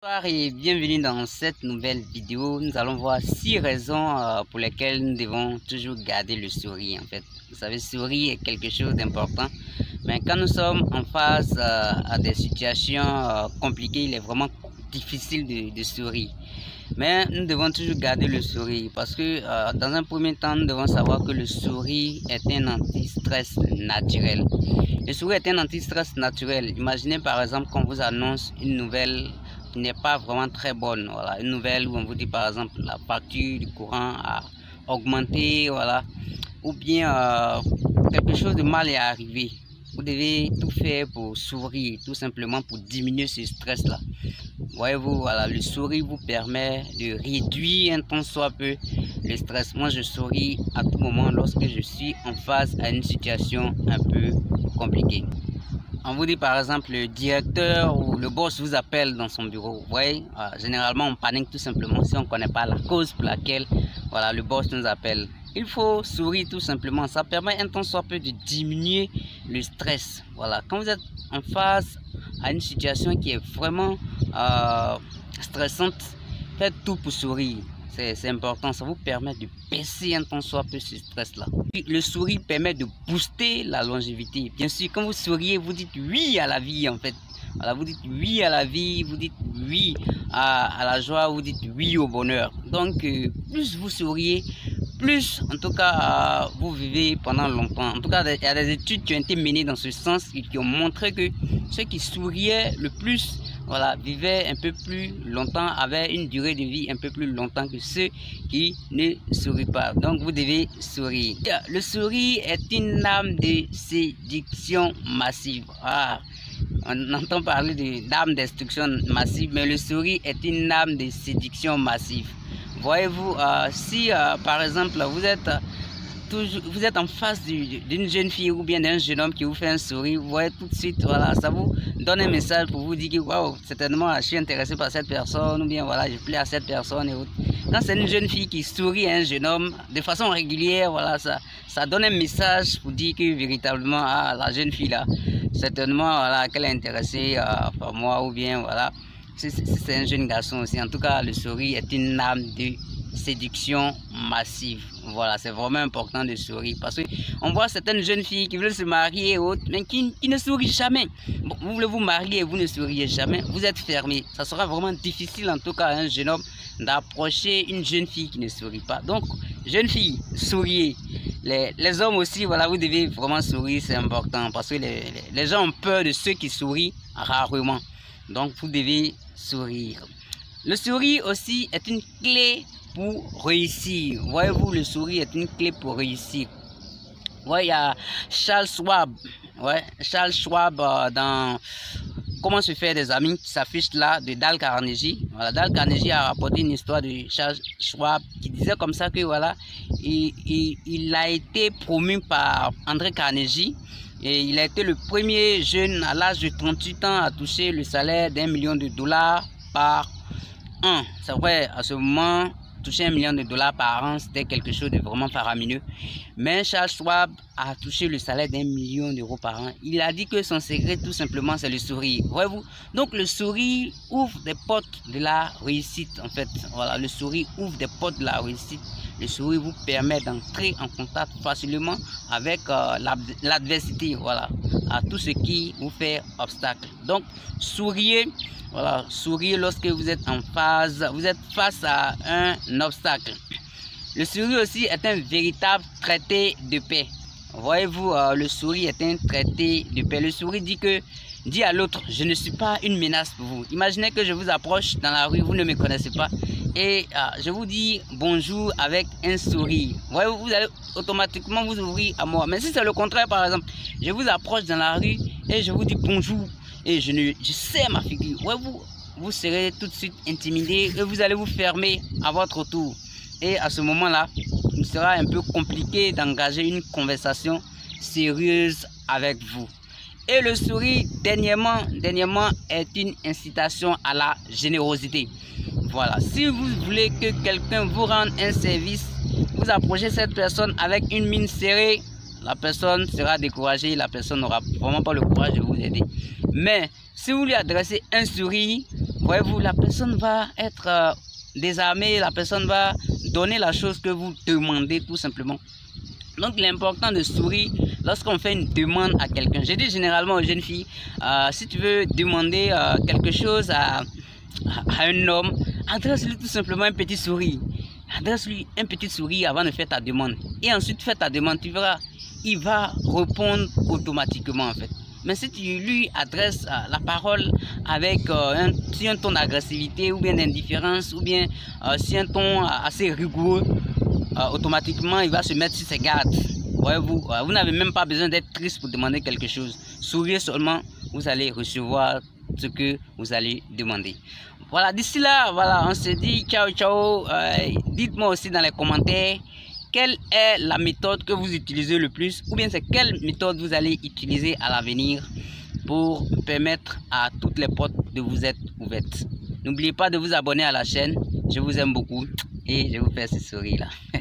Bonsoir et bienvenue dans cette nouvelle vidéo. Nous allons voir 6 raisons pour lesquelles nous devons toujours garder le sourire. En fait, vous savez, sourire est quelque chose d'important, mais quand nous sommes en face à des situations compliquées, il est vraiment difficile de sourire. Mais nous devons toujours garder le sourire parce que dans un premier temps, nous devons savoir que le sourire est un anti-stress naturel. Le sourire est un anti-stress naturel. Imaginez par exemple qu'on vous annonce une nouvelle qui n'est pas vraiment très bonne. Voilà, une nouvelle où on vous dit par exemple la facture du courant a augmenté, voilà, ou bien quelque chose de mal est arrivé. Vous devez tout faire pour sourire, tout simplement pour diminuer ce stress-là. Voyez-vous, voilà, le sourire vous permet de réduire un tant soit peu le stress. Moi, je souris à tout moment lorsque je suis en face à une situation un peu compliquée. On vous dit par exemple le directeur ou le boss vous appelle dans son bureau. Vous voyez, généralement on panique tout simplement si on ne connaît pas la cause pour laquelle voilà, le boss nous appelle. Il faut sourire tout simplement. Ça permet un tant soit peu de diminuer le stress. Voilà, quand vous êtes en face à une situation qui est vraiment stressante, faites tout pour sourire. C'est important, ça vous permet de baisser un tant soit peu ce stress-là. Le sourire permet de booster la longévité. Bien sûr, quand vous souriez, vous dites oui à la vie en fait. Voilà, vous dites oui à la vie, vous dites oui à la joie, vous dites oui au bonheur. Donc, plus vous souriez, plus en tout cas vous vivez pendant longtemps. En tout cas, il y a des études qui ont été menées dans ce sens et qui ont montré que ceux qui souriaient le plus, voilà, vivaient un peu plus longtemps, avaient une durée de vie un peu plus longtemps que ceux qui ne sourient pas. Donc vous devez sourire. Le sourire est une arme de séduction massive. On entend parler d'arme de destruction massive, mais le sourire est une arme de séduction massive. Voyez-vous, si par exemple vous êtes en face d'une jeune fille ou bien d'un jeune homme qui vous fait un sourire, vous voyez tout de suite, voilà, ça vous donne un message pour vous dire que waouh, certainement je suis intéressé par cette personne, ou bien voilà, je plais à cette personne et autres. Quand c'est une jeune fille qui sourit à un jeune homme de façon régulière, voilà, ça donne un message pour dire que véritablement la jeune fille là, certainement voilà, qu'elle est intéressée par moi, ou bien voilà, c'est un jeune garçon aussi. En tout cas, le sourire est une arme de séduction massive. Voilà, c'est vraiment important de sourire parce que on voit certaines jeunes filles qui veulent se marier et autres, mais qui ne sourient jamais. Bon, vous voulez vous marier et vous ne souriez jamais, vous êtes fermé. Ça sera vraiment difficile en tout cas à un jeune homme d'approcher une jeune fille qui ne sourit pas. Donc, jeune fille, souriez. Les hommes aussi, voilà, vous devez vraiment sourire, c'est important parce que les gens ont peur de ceux qui sourient rarement. Donc, vous devez sourire. Le sourire aussi est une clé pour réussir. Voyez-vous, le sourire est une clé pour réussir. Ouais, il y a Charles Schwab. Ouais, Charles Schwab dans Comment se faire des amis qui s'affiche là de Dale Carnegie. Voilà, Dale Carnegie a rapporté une histoire de Charles Schwab qui disait comme ça que voilà, il a été promu par André Carnegie. Et il a été le premier jeune à l'âge de 38 ans à toucher le salaire d'1 million de dollars par an. C'est vrai, à ce moment, toucher 1 million de dollars par an, c'était quelque chose de vraiment faramineux. Mais Charles Schwab a touché le salaire d'1 million d'euros par an. Il a dit que son secret, tout simplement, c'est le sourire. Voyez-vous? Donc, le sourire ouvre des portes de la réussite, en fait. Voilà, le sourire ouvre des portes de la réussite. Le sourire vous permet d'entrer en contact facilement avec l'adversité, voilà, à tout ce qui vous fait obstacle. Donc, souriez. Voilà, souriez lorsque vous êtes face à un obstacle. Le sourire aussi est un véritable traité de paix. Voyez-vous, le sourire est un traité de paix. Le sourire dit à l'autre, je ne suis pas une menace pour vous. Imaginez que je vous approche dans la rue, vous ne me connaissez pas, et je vous dis bonjour avec un sourire. Voyez-vous, vous allez automatiquement vous ouvrir à moi. Mais si c'est le contraire, par exemple, je vous approche dans la rue et je vous dis bonjour, et je serre ma figure, ouais, vous serez tout de suite intimidé et vous allez vous fermer à votre tour. Et à ce moment-là, il sera un peu compliqué d'engager une conversation sérieuse avec vous. Et le sourire, dernièrement, est une incitation à la générosité. Voilà, si vous voulez que quelqu'un vous rende un service, vous approchez cette personne avec une mine serrée, la personne sera découragée, la personne n'aura vraiment pas le courage de vous aider. Mais si vous lui adressez un sourire, voyez-vous, la personne va être désarmée, la personne va donner la chose que vous demandez tout simplement. Donc il est important de sourire lorsqu'on fait une demande à quelqu'un. Je dis généralement aux jeunes filles, si tu veux demander quelque chose à un homme, adresse-lui tout simplement un petit sourire. Adresse-lui un petit sourire avant de faire ta demande. Et ensuite fais ta demande, tu verras, il va répondre automatiquement en fait. Mais si tu lui adresses la parole avec un ton d'agressivité ou bien d'indifférence ou bien si un ton assez rigoureux, automatiquement il va se mettre sur ses gardes. Voyez-vous, vous n'avez même pas besoin d'être triste pour demander quelque chose. Souriez seulement, vous allez recevoir ce que vous allez demander. Voilà, d'ici là, voilà, on se dit ciao ciao. Dites-moi aussi dans les commentaires quelle est la méthode que vous utilisez le plus, ou bien c'est quelle méthode vous allez utiliser à l'avenir pour permettre à toutes les portes de vous être ouvertes. N'oubliez pas de vous abonner à la chaîne. Je vous aime beaucoup et je vous fais ce sourire là.